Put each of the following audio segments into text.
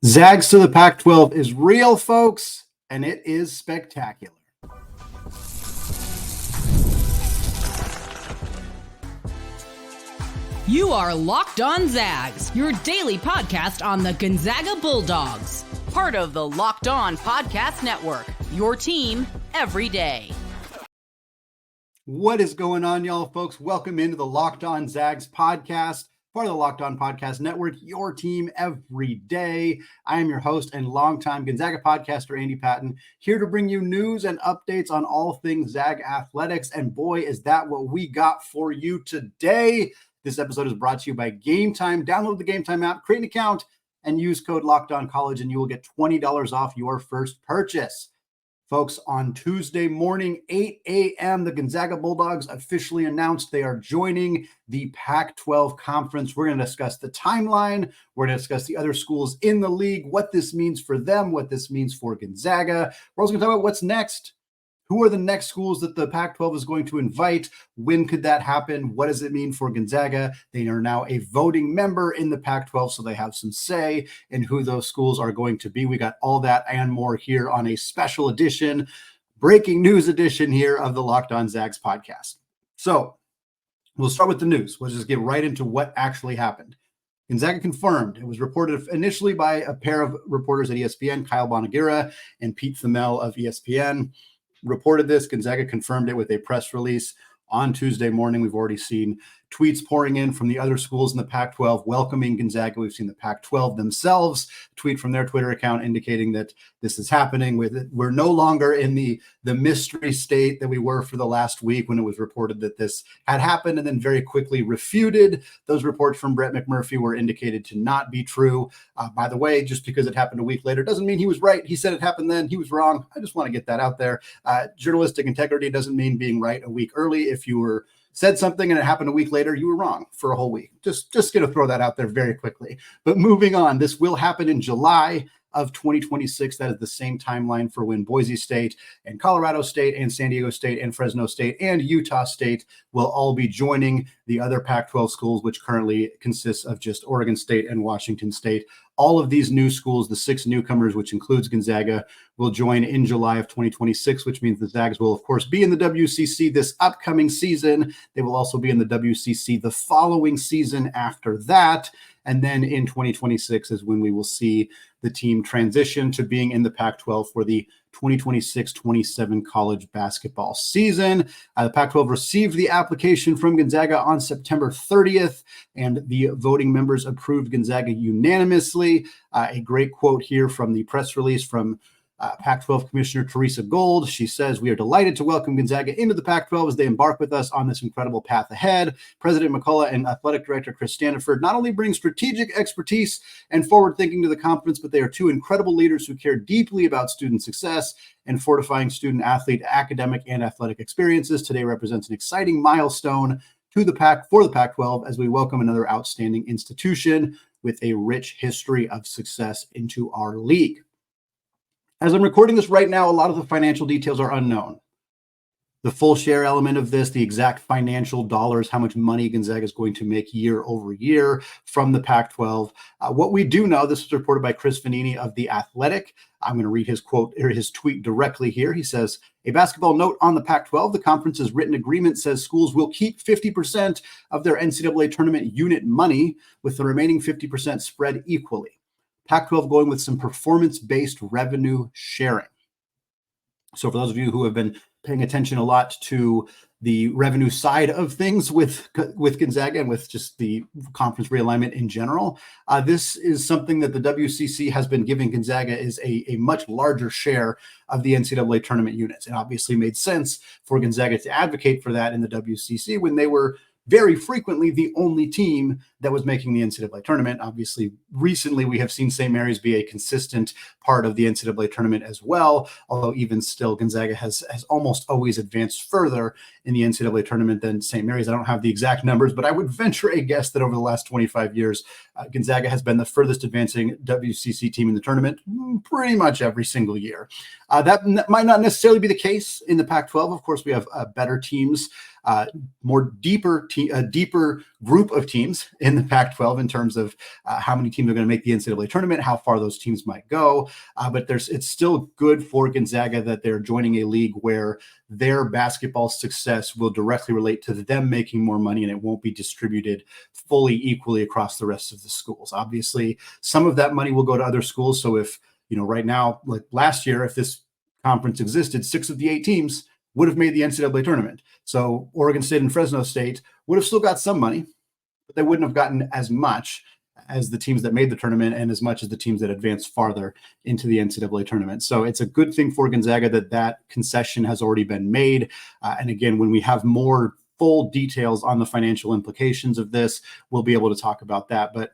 Zags to the Pac-12 is real, folks, and it is spectacular. You are Locked On Zags, your daily podcast on the Gonzaga Bulldogs. Part of the Locked On Podcast Network, your team every day. What is going on, y'all, folks? Welcome into the Locked On Zags podcast, part of the Locked On Podcast Network, your team every day. I am your host and longtime Gonzaga podcaster, Andy Patton, here to bring you news and updates on all things Zag athletics. And boy, is that what we got for you today. This episode is brought to you by Gametime. Download the Gametime app, create an account, and use code LOCKEDONCollege, and you will get $20 off your first purchase. Folks, on Tuesday morning, 8 a.m., the Gonzaga Bulldogs officially announced they are joining the Pac-12 conference. We're going to discuss the timeline. We're going to discuss the other schools in the league, what this means for them, what this means for Gonzaga. We're also going to talk about what's next. Who are the next schools that the Pac-12 is going to invite? When could that happen? What does it mean for Gonzaga? They are now a voting member in the Pac-12, so they have some say in who those schools are going to be. We got all that and more here on a special edition, breaking news edition here of the Locked On Zags podcast. So we'll start with the news. We'll just get right into what actually happened. Gonzaga confirmed. It was reported initially by a pair of reporters at ESPN, Kyle Bonagura and Pete Thamel of ESPN. Reported this. Gonzaga confirmed it with a press release on Tuesday morning. We've already seen tweets pouring in from the other schools in the Pac-12 welcoming Gonzaga. We've seen the Pac-12 themselves tweet from their Twitter account indicating that this is happening. We're no longer in the mystery state that we were for the last week when it was reported that this had happened and then very quickly refuted. Those reports from Brett McMurphy were indicated to not be true. By the way, just because it happened a week later doesn't mean he was right. He said it happened then. He was wrong. I just want to get that out there. Journalistic integrity doesn't mean being right a week early. If you were said something and it happened a week later, you were wrong for a whole week. Just going to throw that out there very quickly. But moving on, this will happen in July of 2026. That is the same timeline for when Boise State and Colorado State and San Diego State and Fresno State and Utah State will all be joining the other Pac-12 schools, which currently consists of just Oregon State and Washington State. All of these new schools, the 6 newcomers, which includes Gonzaga, will join in July of 2026, which means the Zags will, of course, be in the WCC this upcoming season. They will also be in the WCC the following season after that. And then in 2026 is when we will see the team transition to being in the Pac-12 for the 2026-27 college basketball season. The Pac-12 received the application from Gonzaga on September 30th, and the voting members approved Gonzaga unanimously. A great quote here from the press release from Pac-12 Commissioner Teresa Gold. She says, "We are delighted to welcome Gonzaga into the Pac-12 as they embark with us on this incredible path ahead. President McCullough and Athletic Director Chris Standiford not only bring strategic expertise and forward thinking to the conference, but they are 2 incredible leaders who care deeply about student success and fortifying student athlete, academic, and athletic experiences. Today represents an exciting milestone for the Pac-12 as we welcome another outstanding institution with a rich history of success into our league." As I'm recording this right now, a lot of the financial details are unknown. The full share element of this, the exact financial dollars, how much money Gonzaga is going to make year over year from the Pac-12. What we do know, this was reported by Chris Vanini of The Athletic. I'm going to read his quote or his tweet directly here. He says, "A basketball note on the Pac-12. The conference's written agreement says schools will keep 50% of their NCAA tournament unit money, with the remaining 50% spread equally. Pac-12 going with some performance-based revenue sharing." So for those of you who have been paying attention a lot to the revenue side of things with Gonzaga and with just the conference realignment in general, this is something that the WCC has been giving Gonzaga is a much larger share of the NCAA tournament units. It obviously made sense for Gonzaga to advocate for that in the WCC when they were very frequently the only team that was making the NCAA tournament. Obviously, recently we have seen St. Mary's be a consistent part of the NCAA tournament as well, although even still Gonzaga has almost always advanced further in the NCAA tournament than St. Mary's. I don't have the exact numbers, but I would venture a guess that over the last 25 years, Gonzaga has been the furthest advancing WCC team in the tournament pretty much every single year. That might not necessarily be the case in the Pac-12. Of course, we have better teams a deeper group of teams in the Pac-12 in terms of how many teams are going to make the NCAA tournament, how far those teams might go. But it's still good for Gonzaga that they're joining a league where their basketball success will directly relate to them making more money, and it won't be distributed fully equally across the rest of the schools. Obviously, some of that money will go to other schools. So if, right now, like last year, if this conference existed, 6 of the 8 teams would have made the NCAA tournament. So Oregon State and Fresno State would have still got some money, but they wouldn't have gotten as much as the teams that made the tournament and as much as the teams that advanced farther into the NCAA tournament. So it's a good thing for Gonzaga that concession has already been made. And again, when we have more full details on the financial implications of this, we'll be able to talk about that. But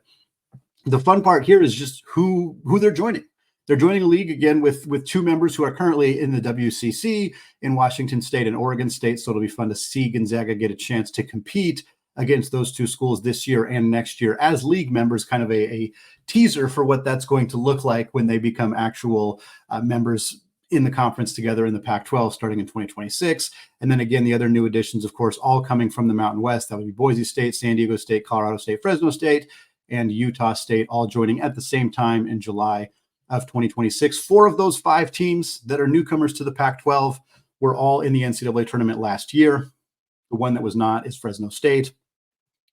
the fun part here is just who they're joining. They're joining a league again with 2 members who are currently in the WCC in Washington State and Oregon State. So it'll be fun to see Gonzaga get a chance to compete against those 2 schools this year and next year as league members, kind of a teaser for what that's going to look like when they become actual members in the conference together in the Pac-12 starting in 2026. And then again, the other new additions, of course, all coming from the Mountain West. That would be Boise State, San Diego State, Colorado State, Fresno State, and Utah State, all joining at the same time in July of 2026. 4 of those 5 teams that are newcomers to the Pac-12 were all in the NCAA tournament last year. The one that was not is Fresno State.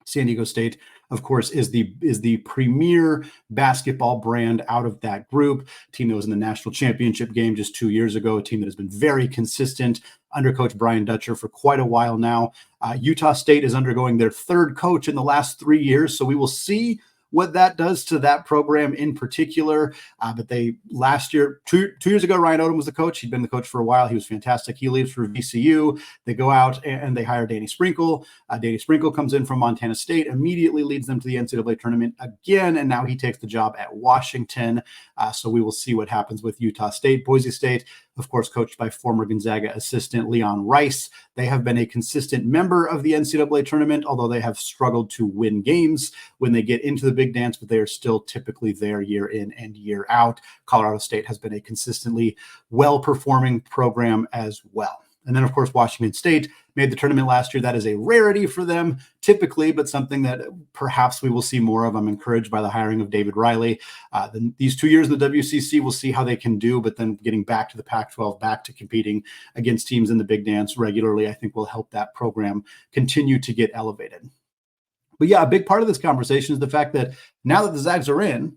San Diego State, of course, is the premier basketball brand out of that group. A team that was in the national championship game just 2 years ago, a team that has been very consistent under Coach Brian Dutcher for quite a while now. Utah State is undergoing their 3rd coach in the last 3 years, so we will see what that does to that program in particular. But they last year, two years ago, Ryan Odom was the coach. He'd been the coach for a while. He was fantastic. He leaves for VCU. They go out and they hire Danny Sprinkle. Danny Sprinkle comes in from Montana State, immediately leads them to the NCAA tournament again, and now he takes the job at Washington. So we will see what happens with Utah State. Boise State, of course, coached by former Gonzaga assistant Leon Rice. They have been a consistent member of the NCAA tournament, although they have struggled to win games when they get into the big dance, but they are still typically there year in and year out. Colorado State has been a consistently well-performing program as well. And then, of course, Washington State made the tournament last year. That is a rarity for them typically, but something that perhaps we will see more of. I'm encouraged by the hiring of David Riley. These 2 years in the WCC, we'll see how they can do, but then getting back to the Pac-12, back to competing against teams in the big dance regularly, I think will help that program continue to get elevated. But yeah, a big part of this conversation is the fact that now that the Zags are in,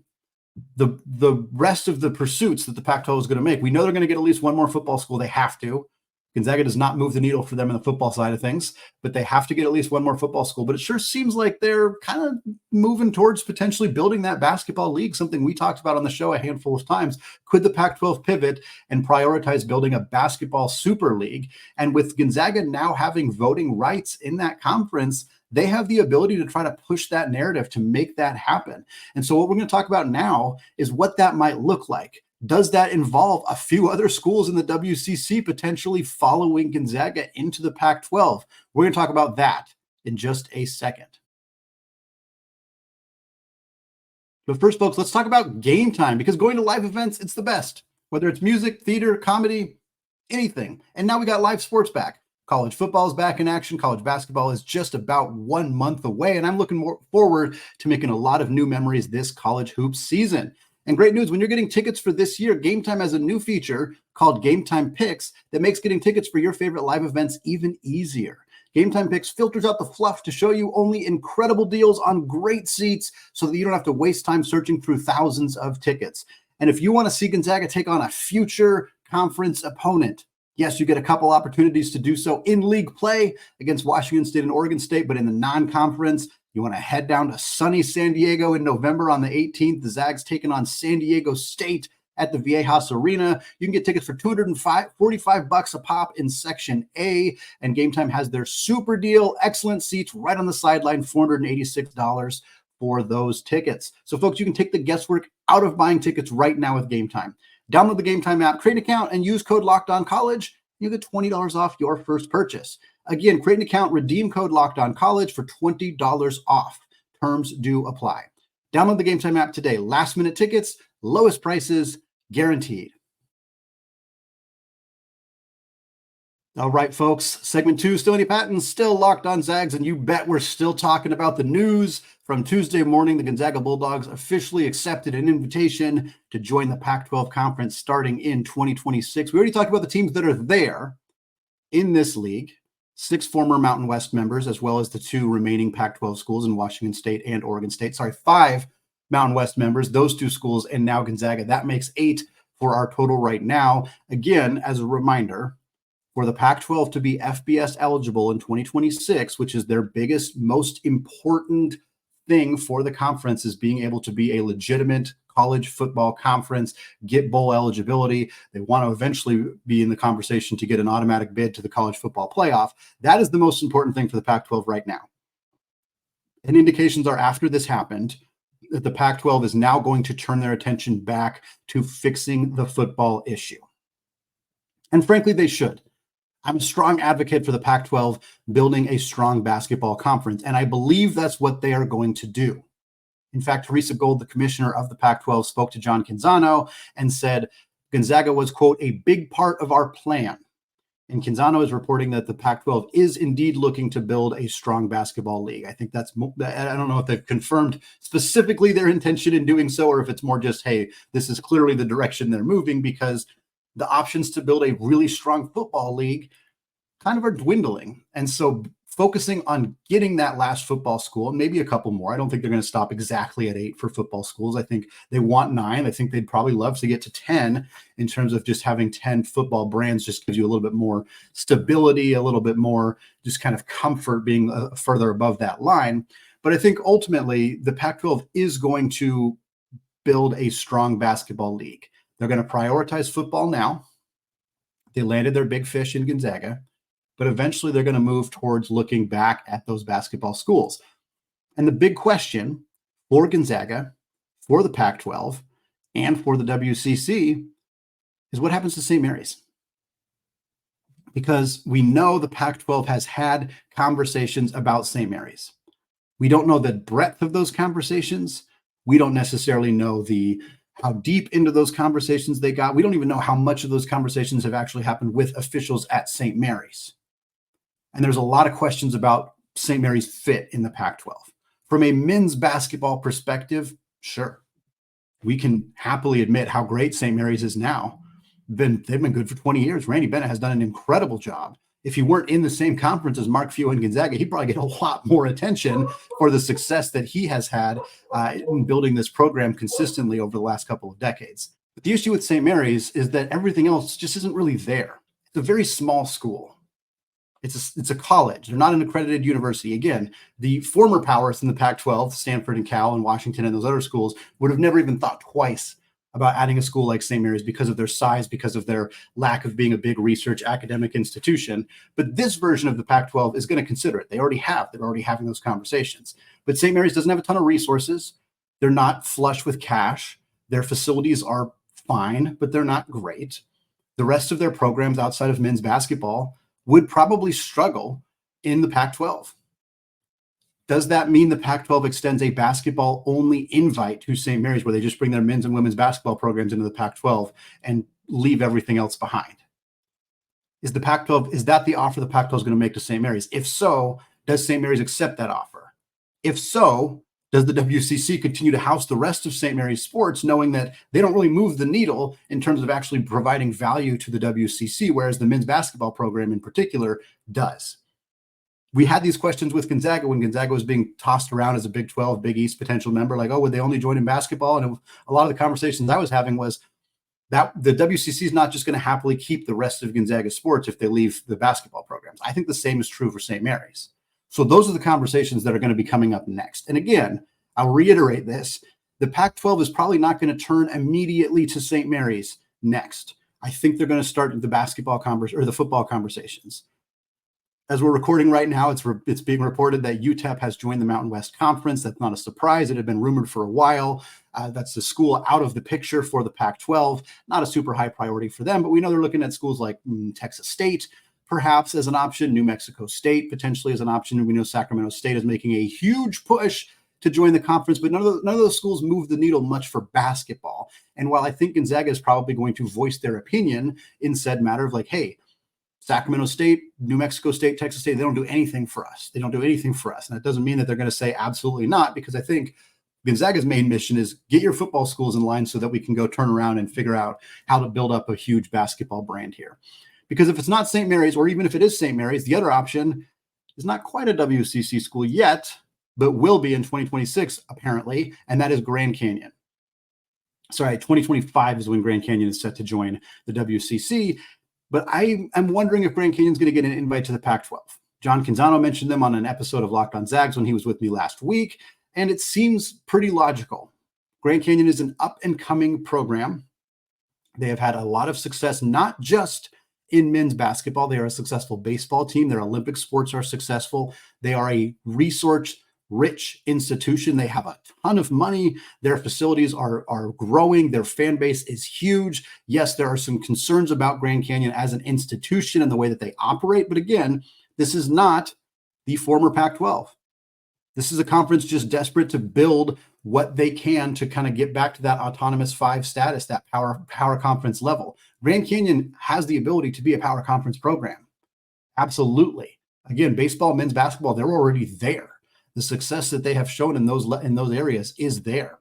the rest of the pursuits that the Pac-12 is going to make, we know they're going to get at least one more football school. They have to. Gonzaga does not move the needle for them in the football side of things, but they have to get at least one more football school. But it sure seems like they're kind of moving towards potentially building that basketball league, something we talked about on the show a handful of times. Could the Pac-12 pivot and prioritize building a basketball super league? And with Gonzaga now having voting rights in that conference, they have the ability to try to push that narrative to make that happen. And so what we're going to talk about now is what that might look like. Does that involve a few other schools in the WCC potentially following Gonzaga into the Pac-12? We're going to talk about that in just a second. But first, folks, let's talk about Gametime, because going to live events, it's the best. Whether it's music, theater, comedy, anything. And now we got live sports back. College football is back in action. College basketball is just about 1 month away, and I'm looking forward to making a lot of new memories this college hoops season. And great news, when you're getting tickets for this year, Gametime has a new feature called Gametime Picks that makes getting tickets for your favorite live events even easier. Gametime Picks filters out the fluff to show you only incredible deals on great seats so that you don't have to waste time searching through thousands of tickets. And if you want to see Gonzaga take on a future conference opponent, yes, you get a couple opportunities to do so in league play against Washington State and Oregon State, but in the non-conference, you want to head down to sunny San Diego in November on the 18th. The Zags taking on San Diego State at the Viejas Arena. You can get tickets for $245 a pop in Section A, and Gametime has their super deal, excellent seats right on the sideline, $486 for those tickets. So, folks, you can take the guesswork out of buying tickets right now with Gametime. Download the Gametime app, create an account, and use code LOCKEDONCollege. You get $20 off your first purchase. Again, create an account, redeem code LOCKEDONCollege for $20 off. Terms do apply. Download the Gametime app today. Last minute tickets, lowest prices guaranteed. All right, folks. Segment 2, still Andy Patton, still locked on Zags, and you bet we're still talking about the news from Tuesday morning. The Gonzaga Bulldogs officially accepted an invitation to join the Pac-12 conference starting in 2026. We already talked about the teams that are there in this league, 6 former Mountain West members, as well as the 2 remaining Pac-12 schools in Washington State and Oregon State. 5 Mountain West members, those 2 schools, and now Gonzaga. That makes 8 for our total right now. Again, as a reminder, for the Pac-12 to be FBS eligible in 2026, which is their biggest, most important thing for the conference, is being able to be a legitimate college football conference, get bowl eligibility. They want to eventually be in the conversation to get an automatic bid to the college football playoff. That is the most important thing for the Pac-12 right now. And indications are, after this happened, that the Pac-12 is now going to turn their attention back to fixing the football issue. And frankly, they should. I'm a strong advocate for the Pac-12 building a strong basketball conference, and I believe that's what they are going to do. In fact, Teresa Gold, the commissioner of the Pac-12, spoke to John Canzano and said Gonzaga was, quote, a big part of our plan. And Canzano is reporting that the Pac-12 is indeed looking to build a strong basketball league. I think I don't know if they've confirmed specifically their intention in doing so, or if it's more just, hey, this is clearly the direction they're moving, because the options to build a really strong football league kind of are dwindling. And so focusing on getting that last football school, and maybe a couple more. I don't think they're going to stop exactly at 8 for football schools. I think they want 9. I think they'd probably love to get to 10 in terms of just having 10 football brands. Just gives you a little bit more stability, a little bit more just kind of comfort being further above that line. But I think ultimately the Pac-12 is going to build a strong basketball league. They're going to prioritize football now. They landed their big fish in Gonzaga, but eventually they're going to move towards looking back at those basketball schools. And the big question for Gonzaga, for the Pac-12, and for the WCC is what happens to St. Mary's. Because we know the Pac-12 has had conversations about St. Mary's. We don't know the breadth of those conversations. We don't necessarily know how deep into those conversations they got. We don't even know how much of those conversations have actually happened with officials at St. Mary's. And there's a lot of questions about St. Mary's fit in the Pac-12. From a men's basketball perspective, sure, we can happily admit how great St. Mary's is now. They've been good for 20 years. Randy Bennett has done an incredible job. If he weren't in the same conference as Mark Few and Gonzaga, he'd probably get a lot more attention for the success that he has had in building this program consistently over the last couple of decades. But the issue with St. Mary's is that everything else just isn't really there. It's a very small school. It's a college. They're not an accredited university. Again, the former powers in the Pac-12, Stanford and Cal and Washington and those other schools, would have never even thought twice about adding a school like St. Mary's because of their size, because of their lack of being a big research academic institution. But this version of the Pac-12 is going to consider it. They're already having those conversations. But St. Mary's doesn't have a ton of resources. They're not flush with cash. Their facilities are fine, but they're not great. The rest of their programs outside of men's basketball would probably struggle in the Pac-12. Does that mean the Pac-12 extends a basketball-only invite to St. Mary's, where they just bring their men's and women's basketball programs into the Pac-12 and leave everything else behind? Is that the offer the Pac-12 is going to make to St. Mary's? If so, does St. Mary's accept that offer? If so, does the WCC continue to house the rest of St. Mary's sports, knowing that they don't really move the needle in terms of actually providing value to the WCC, whereas the men's basketball program in particular does? We had these questions with Gonzaga when Gonzaga was being tossed around as a Big 12, Big East potential member, like, oh, would they only join in basketball? And a lot of the conversations I was having was that the WCC is not just going to happily keep the rest of Gonzaga sports if they leave the basketball programs. I think the same is true for St. Mary's. So those are the conversations that are going to be coming up next. And again, I'll reiterate this. The Pac-12 is probably not going to turn immediately to St. Mary's next. I think they're going to start the the football conversations. As we're recording right now, it's being reported that UTEP has joined the Mountain West Conference. That's not a surprise. It had been rumored for a while. That's the school out of the picture for the Pac-12. Not a super high priority for them, but we know they're looking at schools like Texas State, perhaps as an option, New Mexico State potentially as an option. And we know Sacramento State is making a huge push to join the conference, but none of those schools move the needle much for basketball. And while I think Gonzaga is probably going to voice their opinion in said matter of like, hey, Sacramento State, New Mexico State, Texas State, they don't do anything for us. They don't do anything for us. And that doesn't mean that they're going to say absolutely not, because I think Gonzaga's main mission is get your football schools in line so that we can go turn around and figure out how to build up a huge basketball brand here. Because if it's not St. Mary's, or even if it is St. Mary's, the other option is not quite a WCC school yet, but will be in 2026, apparently, and that is Grand Canyon. Sorry, 2025 is when Grand Canyon is set to join the WCC. But I'm wondering if Grand Canyon's going to get an invite to the Pac-12. John Canzano mentioned them on an episode of Locked on Zags when he was with me last week, and it seems pretty logical. Grand Canyon is an up-and-coming program. They have had a lot of success, not just in men's basketball. They are a successful baseball team. Their Olympic sports are successful. They are a resource-rich institution. They have a ton of money. Their facilities are growing. Their fan base is huge. Yes, there are some concerns about Grand Canyon as an institution and the way that they operate. But again, this is not the former Pac-12. This is a conference just desperate to build what they can to kind of get back to that autonomous 5 status, that power conference level. Grand Canyon has the ability to be a power conference program. Absolutely. Again, baseball, men's basketball, they're already there. The success that they have shown in those areas is there.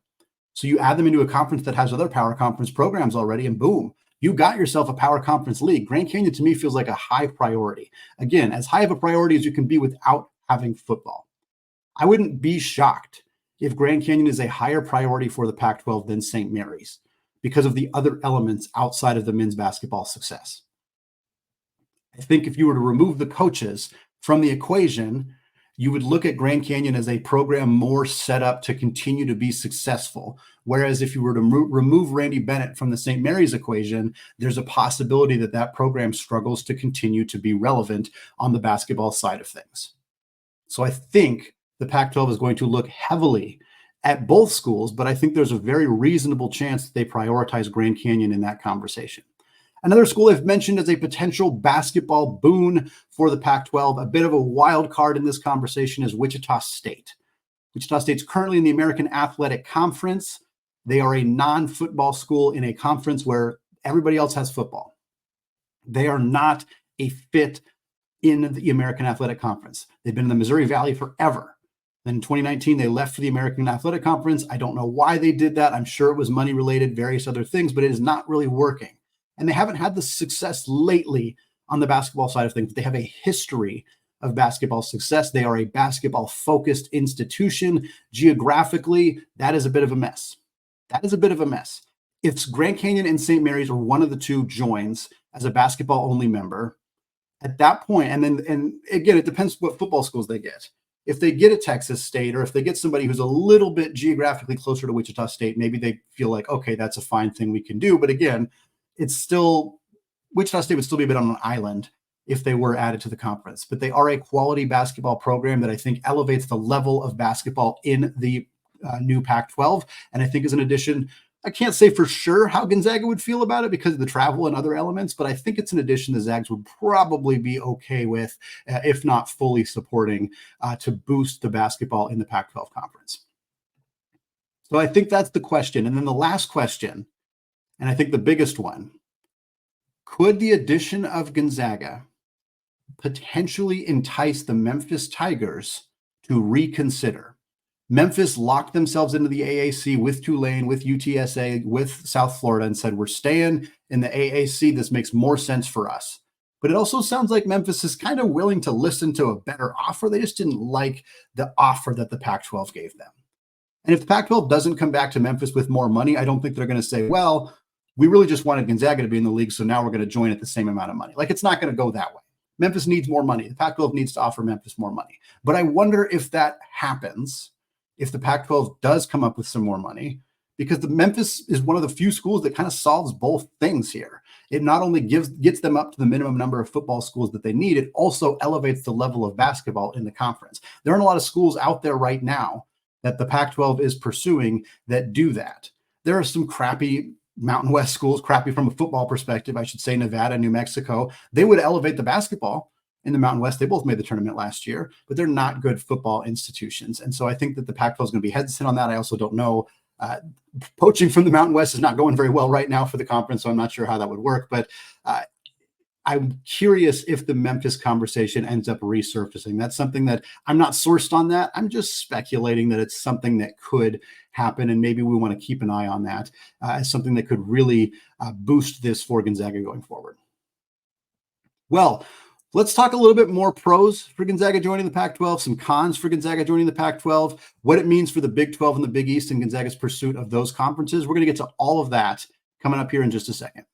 So you add them into a conference that has other power conference programs already, and boom, you got yourself a power conference league. Grand Canyon to me feels like a high priority. Again, as high of a priority as you can be without having football. I wouldn't be shocked if Grand Canyon is a higher priority for the Pac-12 than St. Mary's because of the other elements outside of the men's basketball success. I think if you were to remove the coaches from the equation, you would look at Grand Canyon as a program more set up to continue to be successful. Whereas if you were to remove Randy Bennett from the St. Mary's equation, there's a possibility that that program struggles to continue to be relevant on the basketball side of things. So I think the Pac-12 is going to look heavily at both schools, but I think there's a very reasonable chance that they prioritize Grand Canyon in that conversation. Another school I've mentioned as a potential basketball boon for the Pac-12, a bit of a wild card in this conversation, is Wichita State. Wichita State's currently in the American Athletic Conference. They are a non-football school in a conference where everybody else has football. They are not a fit in the American Athletic Conference. They've been in the Missouri Valley forever. Then in 2019, they left for the American Athletic Conference. I don't know why they did that. I'm sure it was money related, various other things, but it is not really working. And they haven't had the success lately on the basketball side of things. They have a history of basketball success. They are a basketball-focused institution. Geographically, that is a bit of a mess. That is a bit of a mess. If Grand Canyon and St. Mary's or one of the two joins as a basketball-only member, at that point, and again, it depends what football schools they get. If they get a Texas State, or if they get somebody who's a little bit geographically closer to Wichita State, maybe they feel like, okay, that's a fine thing we can do. But again, it's still, Wichita State would still be a bit on an island if they were added to the conference. But they are a quality basketball program that I think elevates the level of basketball in the new Pac-12. And I think as an addition, I can't say for sure how Gonzaga would feel about it because of the travel and other elements, but I think it's an addition the Zags would probably be okay with, if not fully supporting, to boost the basketball in the Pac-12 conference. So I think that's the question. And then the last question, and I think the biggest one, could the addition of Gonzaga potentially entice the Memphis Tigers to reconsider? Memphis locked themselves into the AAC with Tulane, with UTSA, with South Florida, and said, we're staying in the AAC. This makes more sense for us. But it also sounds like Memphis is kind of willing to listen to a better offer. They just didn't like the offer that the Pac-12 gave them. And if the Pac-12 doesn't come back to Memphis with more money, I don't think they're going to say, well, we really just wanted Gonzaga to be in the league, so now we're going to join at the same amount of money. Like, it's not going to go that way. Memphis needs more money. The Pac-12 needs to offer Memphis more money. But I wonder if that happens, if the Pac-12 does come up with some more money, because the Memphis is one of the few schools that kind of solves both things here. It not only gets them up to the minimum number of football schools that they need, it also elevates the level of basketball in the conference. There aren't a lot of schools out there right now that the Pac-12 is pursuing that do that. There are some crappy Mountain West schools, crappy from a football perspective, I should say, Nevada, New Mexico. They would elevate the basketball in the Mountain West. They both made the tournament last year, but they're not good football institutions. And so I think that the Pac-12 is going to be hesitant on that. I also don't know. Poaching from the Mountain West is not going very well right now for the conference, so I'm not sure how that would work. But I'm curious if the Memphis conversation ends up resurfacing. That's something that I'm not sourced on that. I'm just speculating that it's something that could happen, and maybe we want to keep an eye on that as something that could really boost this for Gonzaga going forward. Well, let's talk a little bit more pros for Gonzaga joining the Pac-12, some cons for Gonzaga joining the Pac-12, what it means for the Big 12 and the Big East and Gonzaga's pursuit of those conferences. We're going to get to all of that coming up here in just a second.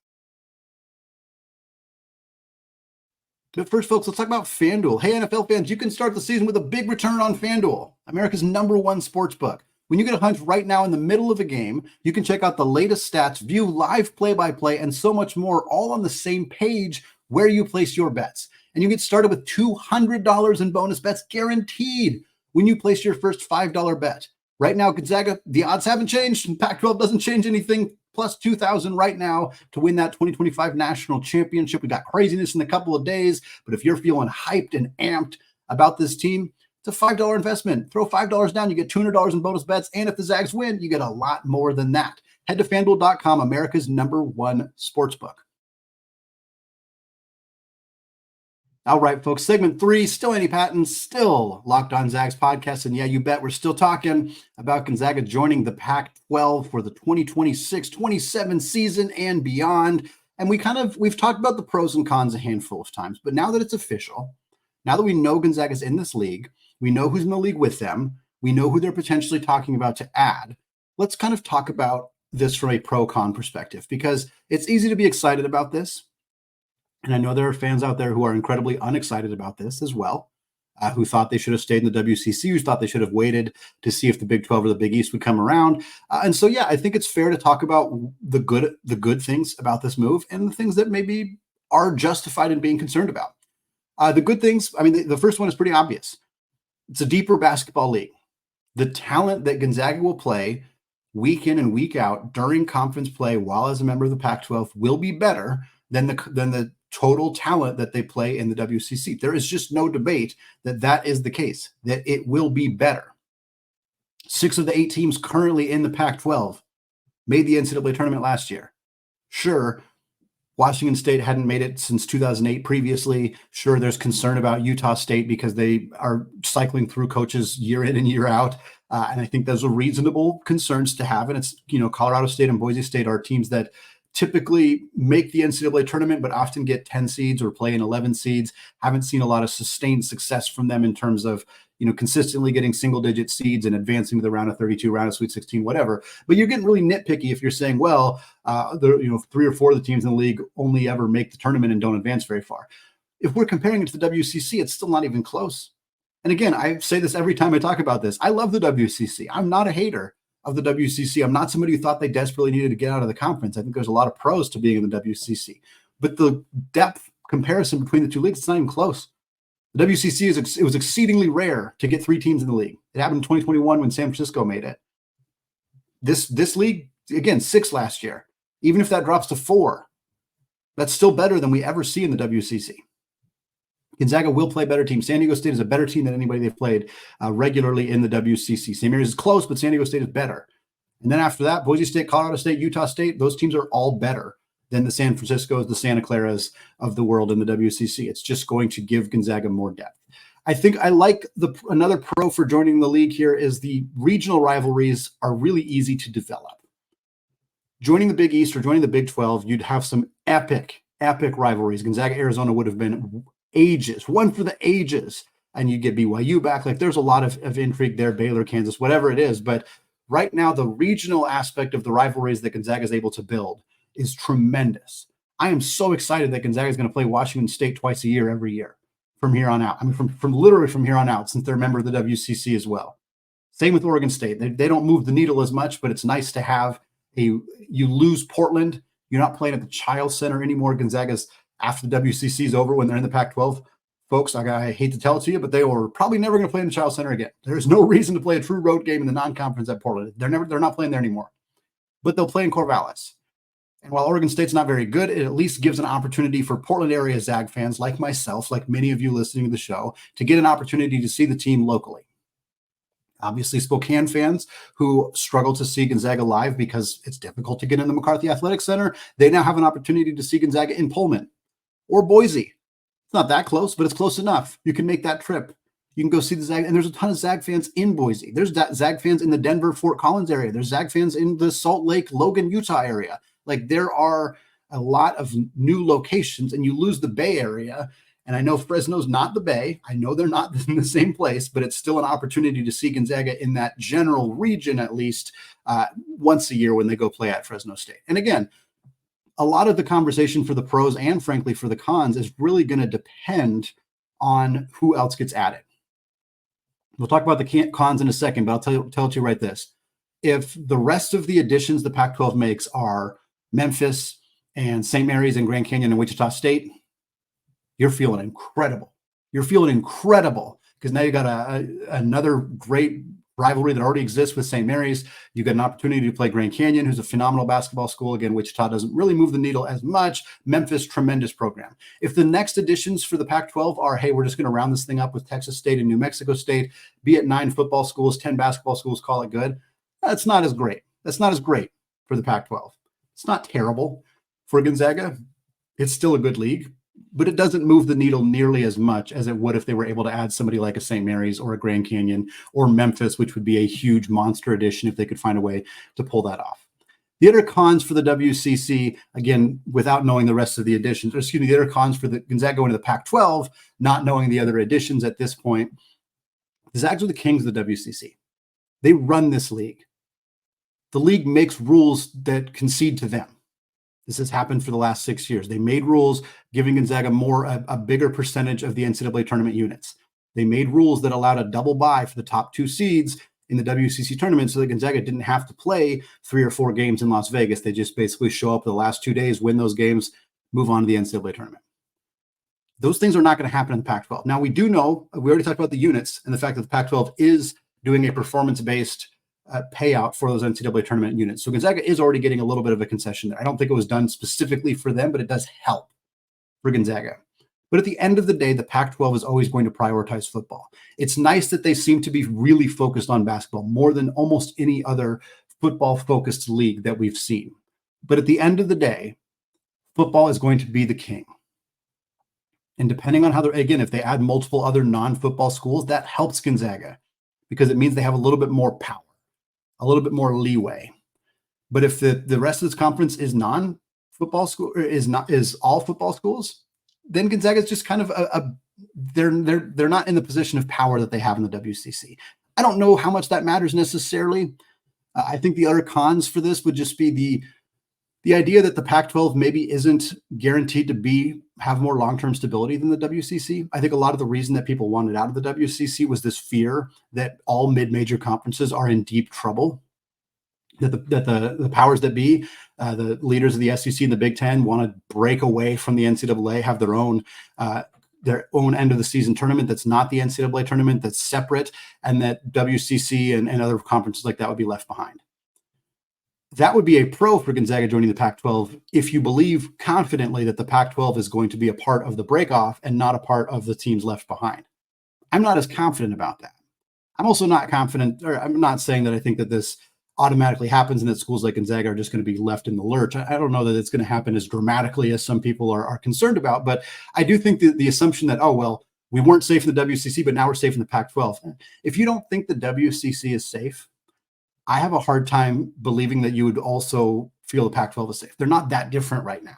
But first, folks, let's talk about FanDuel. Hey, NFL fans, you can start the season with a big return on FanDuel, America's #1 sports book. When you get a hunch right now in the middle of a game, you can check out the latest stats, view live play-by-play, and so much more, all on the same page where you place your bets. And you get started with $200 in bonus bets guaranteed when you place your first $5 bet. Right now, Gonzaga, the odds haven't changed, and Pac-12 doesn't change anything. Plus 2,000 right now to win that 2025 national championship. We got craziness in a couple of days, but if you're feeling hyped and amped about this team, it's a $5 investment. Throw $5 down, you get $200 in bonus bets, and if the Zags win, you get a lot more than that. Head to FanDuel.com, America's #1 sportsbook. All right, folks, segment 3, still Andy Patton, still Locked On Zags podcast. And yeah, you bet we're still talking about Gonzaga joining the Pac-12 for the 2026-27 season and beyond. And we've talked about the pros and cons a handful of times, but now that it's official, now that we know Gonzaga's in this league, we know who's in the league with them, we know who they're potentially talking about to add, let's kind of talk about this from a pro-con perspective, because it's easy to be excited about this. And I know there are fans out there who are incredibly unexcited about this as well, who thought they should have stayed in the WCC, who thought they should have waited to see if the Big 12 or the Big East would come around. And so, yeah, I think it's fair to talk about the good things about this move and the things that maybe are justified in being concerned about. The good things, I mean, the first one is pretty obvious. It's a deeper basketball league. The talent that Gonzaga will play week in and week out during conference play while as a member of the Pac-12 will be better than the total talent that they play in the WCC. There is just no debate that that is the case, that it will be better. 6 of the 8 teams currently in the Pac-12 made the NCAA tournament last year. Sure, Washington State hadn't made it since 2008 previously. Sure, there's concern about Utah State because they are cycling through coaches year in and year out. And I think those are reasonable concerns to have. And it's, Colorado State and Boise State are teams that typically make the NCAA tournament, but often get 10 seeds or play in 11 seeds. Haven't seen a lot of sustained success from them in terms of, consistently getting single-digit seeds and advancing to the round of 32, round of Sweet 16, whatever. But you're getting really nitpicky if you're saying, well, 3 or 4 of the teams in the league only ever make the tournament and don't advance very far. If we're comparing it to the WCC, it's still not even close. And again, I say this every time I talk about this. I love the WCC. I'm not a hater of the WCC. I'm not somebody who thought they desperately needed to get out of the conference. I think there's a lot of pros to being in the WCC. But the depth comparison between the two leagues, it's not even close. The WCC, it was exceedingly rare to get 3 teams in the league. It happened in 2021 when San Francisco made it. This league, again, 6 last year. Even if that drops to 4, that's still better than we ever see in the WCC. Gonzaga will play better teams. San Diego State is a better team than anybody they've played regularly in the WCC. St. Mary's is close, but San Diego State is better. And then after that, Boise State, Colorado State, Utah State, those teams are all better than the San Franciscos, the Santa Claras of the world in the WCC. It's just going to give Gonzaga more depth. I think I like another pro for joining the league here is the regional rivalries are really easy to develop. Joining the Big East or joining the Big 12, you'd have some epic rivalries. Gonzaga, Arizona would have been ages, one for the ages, and you get BYU back. Like there's a lot of intrigue there, Baylor, Kansas, whatever it is. But right now, the regional aspect of the rivalries that Gonzaga is able to build is tremendous. I am so excited that Gonzaga is going to play Washington State twice a year, every year from here on out. I mean, from literally from here on out, since they're a member of the WCC as well. Same with Oregon State. They don't move the needle as much, but it's nice to have you lose Portland. You're not playing at the Child Center anymore. Gonzaga's after the WCC is over when they're in the Pac-12. Folks, I hate to tell it to you, but they were probably never going to play in the Child Center again. There's no reason to play a true road game in the non-conference at Portland. They're not playing there anymore. But they'll play in Corvallis. And while Oregon State's not very good, it at least gives an opportunity for Portland area Zag fans like myself, like many of you listening to the show, to get an opportunity to see the team locally. Obviously, Spokane fans who struggle to see Gonzaga live because it's difficult to get in the McCarthy Athletic Center, they now have an opportunity to see Gonzaga in Pullman. or Boise. It's not that close, but it's close enough. You can make that trip. You can go see the Zag, and there's a ton of Zag fans in Boise. There's Zag fans in the Denver, Fort Collins area. There's Zag fans in the Salt Lake, Logan, Utah area. Like, there are a lot of new locations, and you lose the Bay Area. And I know Fresno's not the Bay. I know they're not in the same place, but it's still an opportunity to see Gonzaga in that general region, at least once a year when they go play at Fresno State. And again, a lot of the conversation for the pros and frankly for the cons is really going to depend on who else gets added. We'll talk about the cons in a second, but I'll tell you right this. If the rest of the additions the Pac-12 makes are Memphis and St. Mary's and Grand Canyon and Wichita State, you're feeling incredible. You're feeling incredible because now you got another great rivalry that already exists with St. Mary's. You got an opportunity to play Grand Canyon, who's a phenomenal basketball school. Again, Wichita doesn't really move the needle as much. Memphis, tremendous program. If the next additions for the Pac-12 are, hey, we're just going to round this thing up with Texas State and New Mexico State, be it 9 football schools, 10 basketball schools, call it good. That's not as great. That's not as great for the Pac-12. It's not terrible for Gonzaga. It's still a good league, but it doesn't move the needle nearly as much as it would if they were able to add somebody like a St. Mary's or a Grand Canyon or Memphis, which would be a huge monster addition if they could find a way to pull that off. The other cons for the WCC, again, without knowing the rest of the additions, or excuse me, the other cons for the Gonzaga going to the Pac-12, not knowing the other additions at this point, the Zags are the kings of the WCC. They run this league. The league makes rules that concede to them. This has happened for the last 6 years. They made rules giving Gonzaga a bigger percentage of the NCAA tournament units. They made rules that allowed a double bye for the top 2 seeds in the WCC tournament so that Gonzaga didn't have to play 3 or 4 games in Las Vegas. They just basically show up the last 2 days, win those games, move on to the NCAA tournament. Those things are not going to happen in the Pac-12. Now, we do know, we already talked about the units and the fact that the Pac-12 is doing a performance-based payout for those NCAA tournament units. So Gonzaga is already getting a little bit of a concession there. I don't think it was done specifically for them, but it does help for Gonzaga. But at the end of the day, the Pac-12 is always going to prioritize football. It's nice that they seem to be really focused on basketball more than almost any other football-focused league that we've seen. But at the end of the day, football is going to be the king. And depending on how they're, again, if they add multiple other non-football schools, that helps Gonzaga because it means they have a little bit more power, a little bit more leeway. But if the rest of this conference is non-football school, or is all football schools, then Gonzaga is just kind of they're not in the position of power that they have in the WCC. I don't know how much that matters necessarily. I think the other cons for this would just be the idea that the Pac-12 maybe isn't guaranteed to have more long-term stability than the WCC. I think a lot of the reason that people wanted out of the WCC was this fear that all mid-major conferences are in deep trouble, that the powers that be, the leaders of the SEC and the Big Ten, want to break away from the NCAA, have their own end of the season tournament that's not the NCAA tournament, that's separate, and that WCC and other conferences like that would be left behind. That would be a pro for Gonzaga joining the Pac-12 if you believe confidently that the Pac-12 is going to be a part of the breakoff and not a part of the teams left behind. I'm not as confident about that. I'm also not confident, or I'm not saying that I think that this automatically happens and that schools like Gonzaga are just going to be left in the lurch. I don't know that it's going to happen as dramatically as some people are concerned about, but I do think that the assumption that, oh, well, we weren't safe in the WCC, but now we're safe in the Pac-12. If you don't think the WCC is safe, I have a hard time believing that you would also feel the Pac-12 is safe. They're not that different right now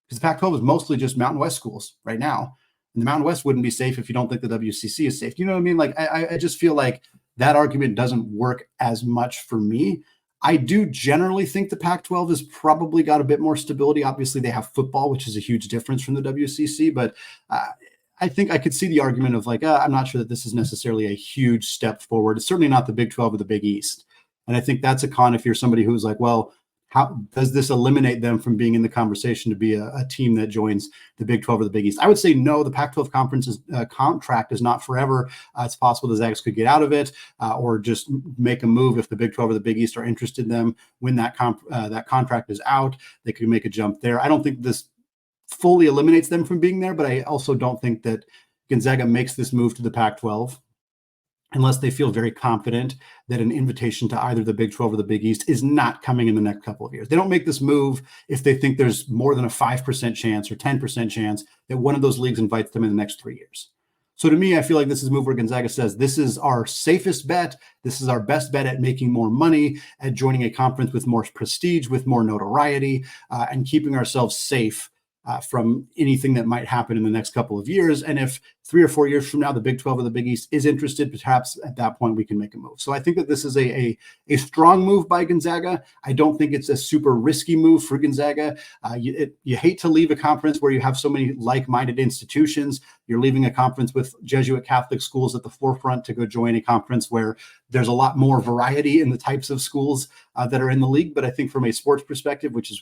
because the Pac-12 is mostly just Mountain West schools right now. And the Mountain West wouldn't be safe if you don't think the WCC is safe. You know what I mean? Like, I just feel like that argument doesn't work as much for me. I do generally think the Pac-12 has probably got a bit more stability. Obviously, they have football, which is a huge difference from the WCC, but I think I could see the argument of like, I'm not sure that this is necessarily a huge step forward. It's certainly not the Big 12 or the Big East. And I think that's a con if you're somebody who's like, well, how does this eliminate them from being in the conversation to be a team that joins the Big 12 or the Big East? I would say no, the Pac-12 conference's contract is not forever. It's possible the Zags could get out of it or just make a move if the Big 12 or the Big East are interested in them. When that contract is out, they could make a jump there. I don't think this fully eliminates them from being there, but I also don't think that Gonzaga makes this move to the Pac-12 unless they feel very confident that an invitation to either the Big 12 or the Big East is not coming in the next couple of years. They don't make this move if they think there's more than a 5% chance or 10% chance that one of those leagues invites them in the next 3 years. So to me, I feel like this is a move where Gonzaga says, this is our safest bet. This is our best bet at making more money, at joining a conference with more prestige, with more notoriety, and keeping ourselves safe from anything that might happen in the next couple of years. And if 3 or 4 years from now, the Big 12 or the Big East is interested, perhaps at that point we can make a move. So I think that this is a strong move by Gonzaga. I don't think it's a super risky move for Gonzaga. You hate to leave a conference where you have so many like-minded institutions. You're leaving a conference with Jesuit Catholic schools at the forefront to go join a conference where there's a lot more variety in the types of schools that are in the league. But I think from a sports perspective, which is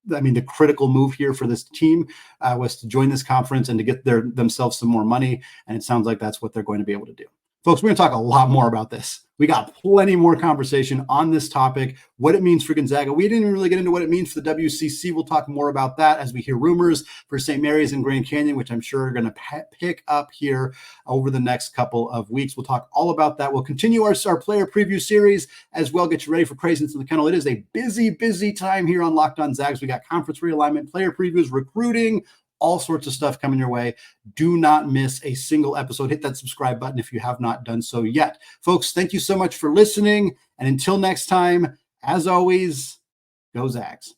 the critical move here for this team was to join this conference and to get themselves some more money. And it sounds like that's what they're going to be able to do. Folks, we're going to talk a lot more about this. We got plenty more conversation on this topic, what it means for Gonzaga. We didn't even really get into what it means for the WCC. We'll talk more about that as we hear rumors for St. Mary's and Grand Canyon, which I'm sure are going to pick up here over the next couple of weeks. We'll talk all about that. We'll continue our player preview series as well. Get you ready for Craziness in the Kennel. It is a busy time here on Locked On Zags. We got conference realignment, player previews, recruiting, all sorts of stuff coming your way. Do not miss a single episode. Hit that subscribe button if you have not done so yet. Folks, thank you so much for listening. And until next time, as always, go Zags.